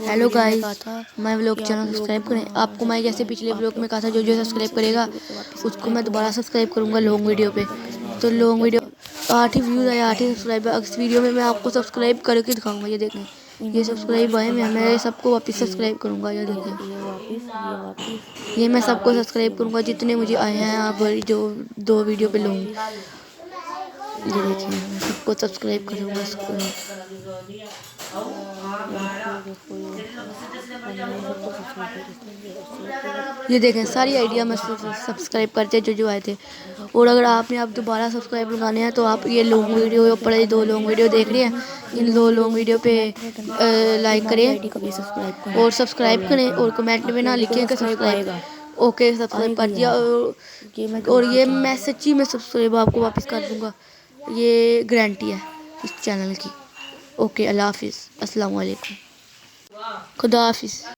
Hello guys, मैं vlog channel subscribe करें। आपको मैं जैसे पिछले व्लॉग में कहा था, जो सब्सक्राइब करेगा उसको मैं दोबारा सब्सक्राइब करूंगा लॉन्ग वीडियो पे। तो लॉन्ग वीडियो 8 ही व्यूज़ आए, 8 ही सब्सक्राइब। इस वीडियो में मैं आपको सब्सक्राइब करके दिखाऊंगा। ये देखें, ये सब्सक्राइब आए। मैं सबको वापस सब्सक्राइब करूंगा। ये देखें, ये मैं सबको सब्सक्राइब करूंगा जितने मुझे आए हैं। आप जो 2 वीडियो पे लूँगी, ये देखिए, मैं सबको सब्सक्राइब करूंगा इसको। ये देखें, सारी आइडिया में सब्सक्राइब करते जो आए थे। और अगर आपने आप दोबारा सब्सक्राइब लगाने हैं तो आप ये लॉन्ग वीडियो ऊपर 2 लॉन्ग वीडियो देख रहे हैं, इन 2 लॉन्ग वीडियो पे लाइक करें और सब्सक्राइब करें और कमेंट में ना लिखें कि सब्सक्राइब। ओके, सब्सक्राइब कर दिया। और ये मैं सच्ची में सब्सक्राइब आपको वापस कर दूंगा, ये गारंटी है इस चैनल की। ओके, अल्लाह हाफिज़, अस्सलाम वालेकुम, खुदा हाफिज़।